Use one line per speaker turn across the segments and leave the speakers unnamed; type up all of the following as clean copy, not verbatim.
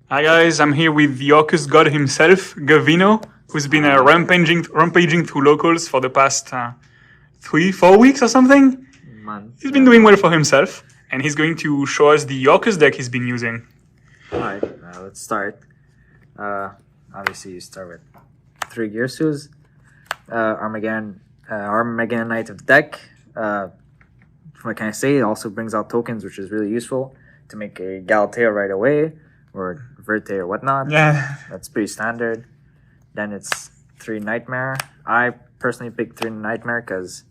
Hi guys, I'm here with the Orcust god himself, Gavino, who's been rampaging through locals for the past 3-4 weeks or something. He's been doing well for himself, and he's going to show us the Orcust deck he's been using.
Alright, let's start. Obviously you start with 3 Gearsus, Armageddon Knight of the deck. What can I say? It also brings out tokens, which is really useful to make a Galatea right away, or Verte or whatnot.
Yeah.
That's pretty standard. Then it's 3 Nightmare. I personally picked 3 Nightmare because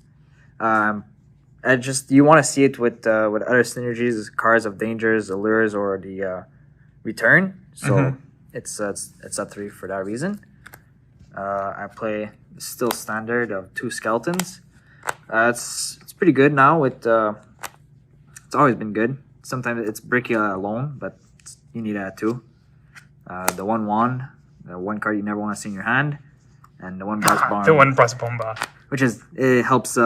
you want to see it with other synergies, cards of dangers, allures, or the return. So it's a 3 for that reason. I play still standard of 2 skeletons. It's pretty good now. It's always been good. Sometimes it's Brickia alone, but you need that too. The 1 wand, the 1 card you never want to see in your hand, and the 1 brass bomb.
The 1 brass bomba.
Which it helps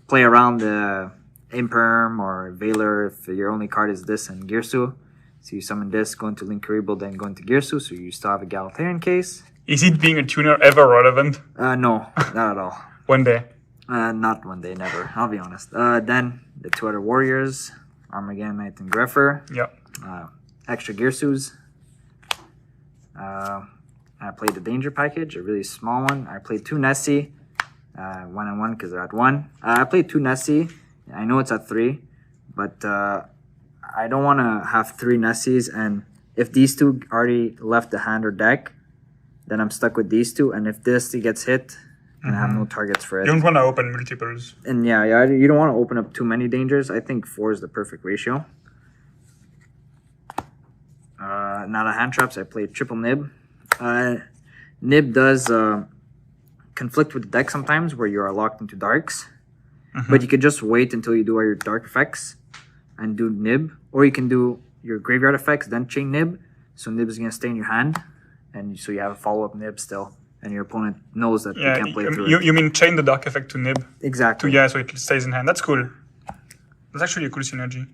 play around the Imperm or Veiler if your only card is this and Gearsu. So you summon this, go into Linkarible, then go into Gearsu, so you still have a Galatea in case.
Is it being a tuner ever relevant?
No, not at all.
One day.
Not one day, never. I'll be honest. Then the 2 other warriors, Armageddon Knight and Greffer.
Yep.
Extra Gearsus. I played the Danger package, a really small one. I played 2 Nessie, 1-on-1 because they're at 1. I played 2 Nessie. I know it's at 3, but I don't want to have 3 Nessies. And if these 2 already left the hand or deck, then I'm stuck with these 2. And if this gets hit, and I have no targets for it.
You don't want to open multiples.
And yeah, you don't want to open up too many dangers. I think 4 is the perfect ratio. Now the hand traps, I played triple Nib. Nib does conflict with the deck sometimes where you are locked into darks. But you could just wait until you do all your dark effects and do Nib. Or you can do your graveyard effects, then chain Nib. So Nib is going to stay in your hand. And so you have a follow-up Nib still. And your opponent knows that you can't play through it.
You mean chain the dark effect to Nib?
Exactly.
So it stays in hand. That's cool. That's actually a cool synergy.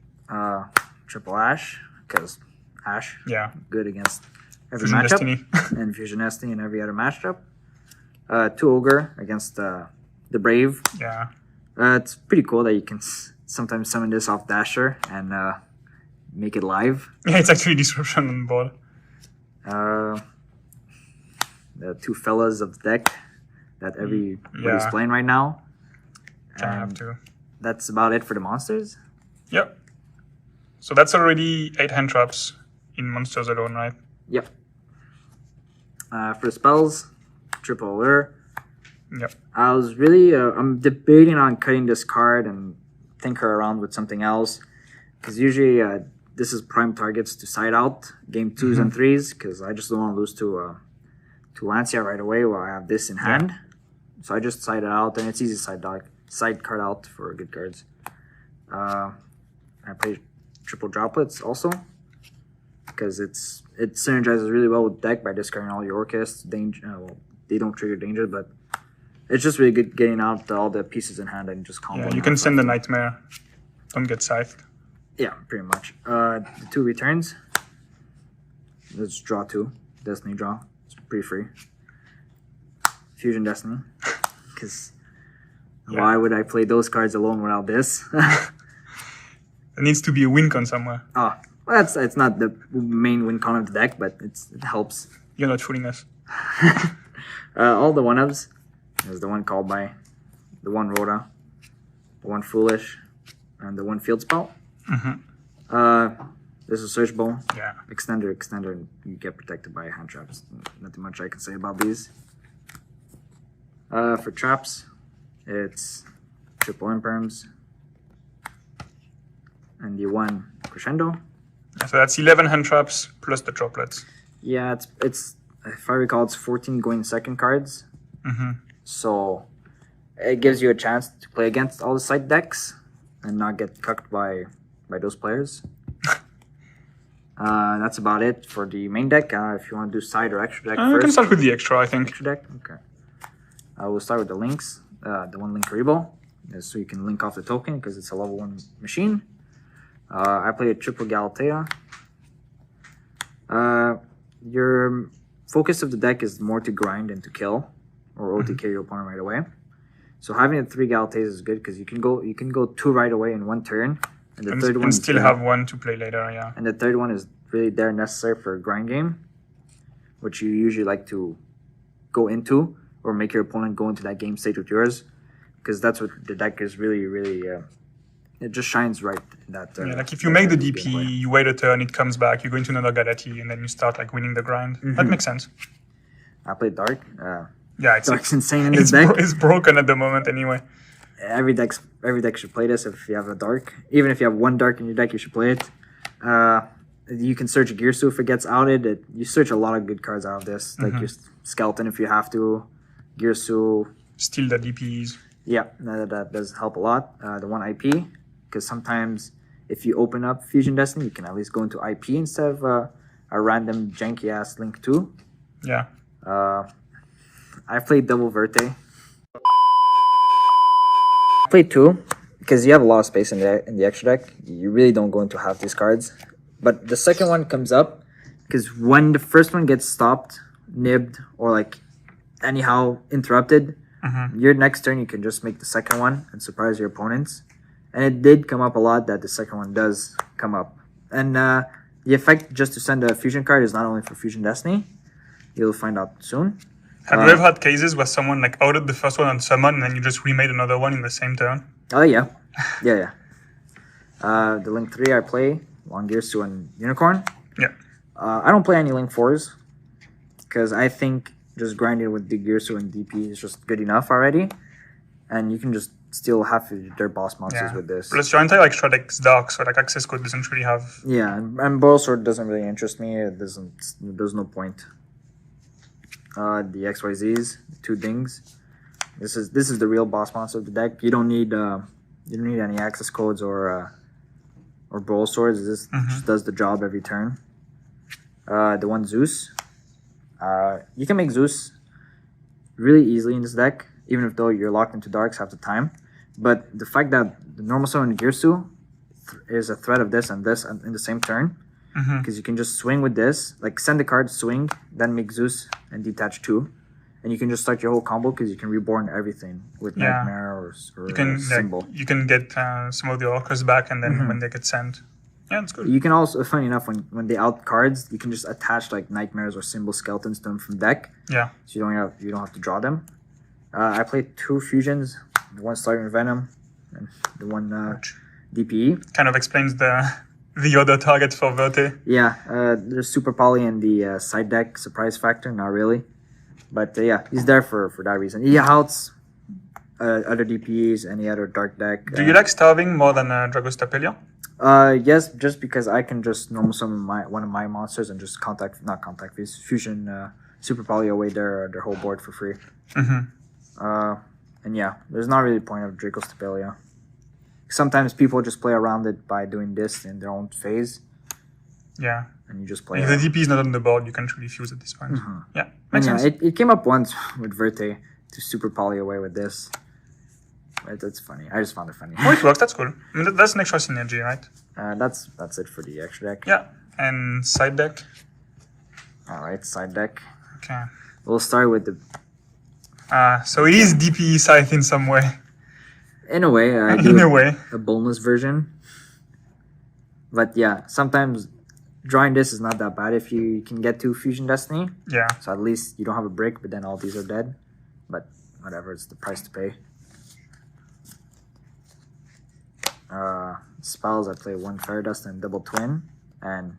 Triple Ash, because Ash.
Yeah.
Good against every
Fusion
matchup.
Destiny.
And Fusion Destiny and every other matchup. 2 Ogre against the Brave.
Yeah.
It's pretty cool that you can sometimes summon this off Dasher and make it live.
Yeah, it's actually disruption on board.
The 2 fellas of the deck that everybody's playing right now. That's about it for the monsters.
Yep. So that's already 8 hand traps in monsters alone, right?
Yep. For the spells, triple allure.
Yep.
I was really, I'm debating on cutting this card and tinker around with something else. Because usually this is prime targets to side out game 2s and 3s. Because I just don't want to lose to Lancia right away while I have this in hand. So I just side it out, and it's easy to side card out for good cards. I play triple droplets also because it synergizes really well with deck by discarding all your Orcust. Well, they don't trigger danger, but it's just really good getting out all the pieces in hand and just combo.
Yeah, you can send the Nightmare. Don't get scythed.
Yeah, pretty much. The 2 returns. Let's draw 2. Destiny draw. Pretty free. Fusion Destiny, because why would I play those cards alone without this?
There needs to be a win con somewhere.
Oh, well, it's not the main win con of the deck, but it helps.
You're not fooling us.
All the 1-ofs. There's the 1 called by, the 1 Rhoda, the 1 Foolish, and the 1 Field Spell. There's a Search Bow.
Yeah.
Extender, and you get protected by hand traps. Nothing much I can say about these. For traps, it's triple Imperms and the 1 Crescendo.
So that's 11 hand traps plus the droplets.
Yeah, it's if I recall, it's 14 going second cards. So it gives you a chance to play against all the side decks and not get cucked by those players. That's about it for the main deck. If you want to do side or extra deck first.
You can start with the extra, I think.
Extra deck? Okay. We'll start with the links. The 1 Linkarible, so you can link off the token because it's a level 1 machine. I play a triple Galatea. focus of the deck is more to grind and to kill, or OTK your opponent right away. So having the 3 Galates is good because you can go 2 right away in 1 turn, and the third one
still have 1 to play later. Yeah.
And the third one is really there necessary for a grind game, which you usually like to go into or make your opponent go into that game state with yours, because that's what the deck is really it just shines right in that.
Yeah, like if you make the DP, you wait a turn, it comes back, you go into another Galati, and then you start like winning the grind. That makes sense.
I play Dark.
Yeah,
Dark's insane in this deck.
It's broken at the moment anyway.
Every deck should play this if you have a Dark. Even if you have 1 Dark in your deck, you should play it. You can search Gearsu if it gets outed. You search a lot of good cards out of this, like your Skeleton if you have to, Gearsu.
Steal the DPs.
Yeah, that does help a lot. The 1 IP, because sometimes if you open up Fusion Destiny, you can at least go into IP instead of a random janky ass Link 2.
Yeah.
I played Double Verte. I played 2 because you have a lot of space in the extra deck. You really don't go into half these cards. But the second one comes up because when the first one gets stopped, nibbed, or like anyhow interrupted, your next turn you can just make the second one and surprise your opponents. And it did come up a lot that the second one does come up. And the effect just to send a fusion card is not only for Fusion Destiny. You'll find out soon.
Have you ever had cases where someone like outed the first one on summon and then you just remade another one in the same turn?
Oh yeah. Yeah. The Link 3 I play, Long Gearsu and Unicorn.
Yeah.
I don't play any Link 4s because I think just grinding with the Gearsu and DP is just good enough already. And you can just steal half of their boss monsters with this.
Plus your entire like strat deck is dark, so like access code doesn't really have...
Yeah, and Boil Sword doesn't really interest me. There's no point. The XYZs, 2 Dings. This is the real boss monster of the deck. You don't need any access codes or Boil Swords. This just does the job every turn. The 1 Zeus. You can make Zeus really easily in this deck, even if though you're locked into darks half the time. But the fact that the normal summon Gearsu is a threat of this and this in the same turn, because you can just swing with this, like send the card, swing, then make Zeus and detach 2, and you can just start your whole combo because you can reborn everything with Nightmare or Symbol.
You can get some of the Orcust back, and then when they get sent, yeah, it's good.
You can also, funny enough, when they out cards, you can just attach like Nightmares or Symbol Skeletons to them from deck.
Yeah. So
you don't have to draw them. I played 2 fusions, the 1 Starting Venom and the 1 DPE.
Kind of explains the other target for Verte.
Yeah, there's Super Poly in the side deck surprise factor, not really. But yeah, he's there for that reason. He outs other DPEs, any other dark deck.
Do you like Starving more than Dragos Tapelia?
Yes, just because I can just normal summon one of my monsters and just fusion Super Poly away their whole board for free. And yeah, there's not really a point of Dragos Tapelia. Sometimes people just play around it by doing this in their own phase.
Yeah.
And you just play
if the DP is not on the board, you can't really fuse at this point. Yeah, makes sense.
It came up once with Verte to Super Poly away with this. That's funny. I just found it funny.
Oh, it works. That's cool. I mean, that's an extra synergy, right?
That's it for the extra deck.
Yeah. And side deck?
Alright, side deck.
Okay.
We'll start with the...
so it is DPE scythe in some way.
In a way.
In a way.
A boneless version. But yeah, sometimes drawing this is not that bad if you can get to Fusion Destiny.
Yeah.
So at least you don't have a brick, but then all these are dead. But whatever, it's the price to pay. Spells, I play 1 Fire Dust and Double Twin and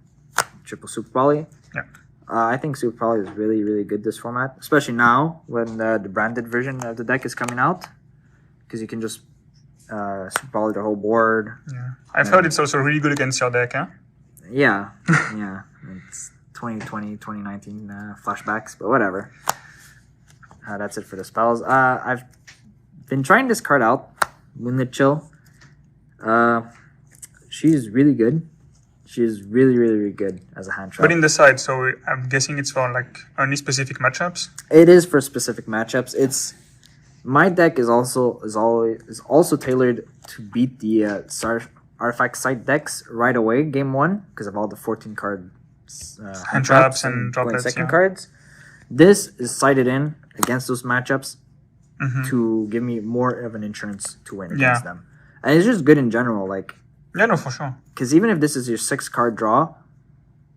triple Super Poly.
Yeah.
I think Super Poly is really, really good this format, especially now when the branded version of the deck is coming out, because you can just Super Poly the whole board.
Yeah. I've heard it's also really good against your deck, huh?
Yeah. Yeah. It's 2020, 2019 flashbacks, but whatever. That's it for the spells. I've been trying this card out, Moonlit Chill. She's really good. She's really, really, really good as a hand trap.
But in the side, so I'm guessing it's for like only specific matchups.
It is for specific matchups. My deck is also tailored to beat the artifact side decks right away, game 1, because of all the 14 card
hand traps and droplets,
second cards. This is sighted in against those matchups to give me more of an insurance to win against them. And it's just good in general, like...
Yeah, no, for sure.
Because even if this is your 6-card draw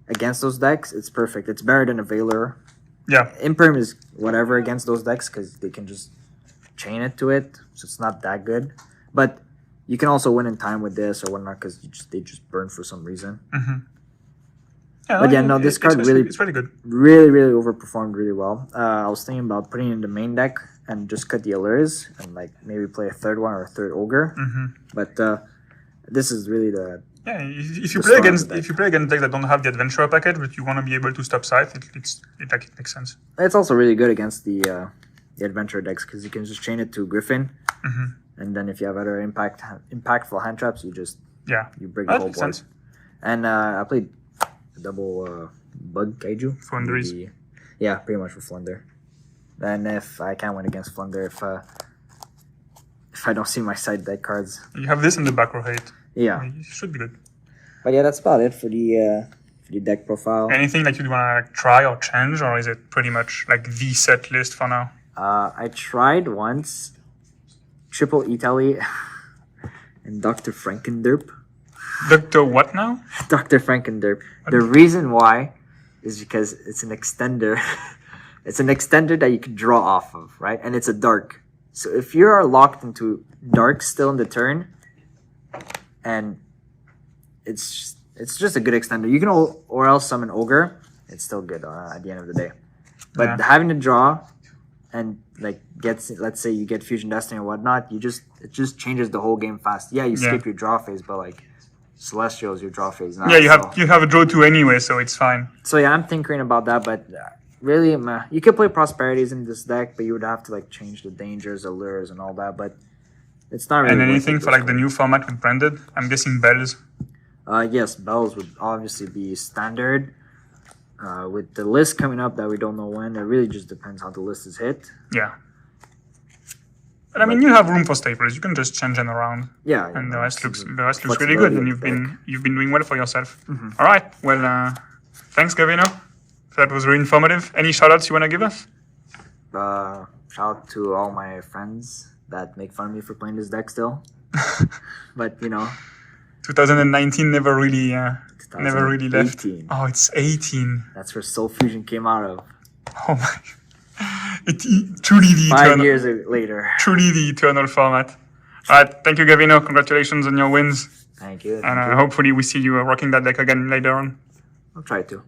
against those decks, it's perfect. It's better than a Veiler.
Yeah.
Imperm is whatever against those decks because they can just chain it to it, so it's not that good. But you can also win in time with this or whatnot because they just burn for some reason.
Yeah,
but yeah, no, this card really,
it's really good.
Really overperformed really well. I was thinking about putting it in the main deck and just cut the allures and like maybe play a third one or a third ogre. But this is really the
if you play against decks that don't have the adventurer package, but you want to be able to stop scythe, it makes sense.
It's also really good against the adventurer decks because you can just chain it to Griffin, and then if you have other impactful hand traps, you just you break the whole board.
Sense.
And I played a double bug kaiju.
Flunderies.
Yeah, pretty much for Flunder. And if I can't win against Flunder, if I don't see my side deck cards,
you have this in the back row 8.
Yeah,
it should be good.
But yeah, that's about it for the deck profile.
Anything that you'd want to try or change, or is it pretty much like the set list for now?
I tried once Triple Italy and Dr. Frankenderp.
Dr. what now?
Dr. Frankenderp. The reason why is because it's an extender. It's an extender that you can draw off of, right? And it's a dark. So if you are locked into dark still in the turn, and it's just a good extender. You can or else summon Ogre. It's still good at the end of the day. But having to draw and like let's say you get Fusion Destiny or whatnot, it just changes the whole game fast. Yeah, you skip your draw phase, but like Celestial is your draw phase now.
Yeah, you have a draw 2 anyway, so it's fine.
So yeah, I'm tinkering about that, but really, you could play Prosperities in this deck, but you would have to like change the dangers, allures, and all that. But it's not really.
And anything for like the new format with branded? I'm guessing bells.
Yes, bells would obviously be standard. With the list coming up that we don't know when, it really just depends how the list is hit.
Yeah. But I mean, you have room for staples. You can just change them around.
Yeah.
And the rest looks really good, and you've been doing well for yourself. All right. Well, thanks, Gavino. That was really informative. Any shout-outs you want to give us?
Shout out to all my friends that make fun of me for playing this deck still. But,
2019 never really left. Oh, it's 18.
That's where Soul Fusion came out of.
Oh my. Truly the
5 years later.
Truly the eternal format. All right. Thank you, Gavino. Congratulations on your wins.
Thank you.
And hopefully we see you rocking that deck again later on.
I'll try to.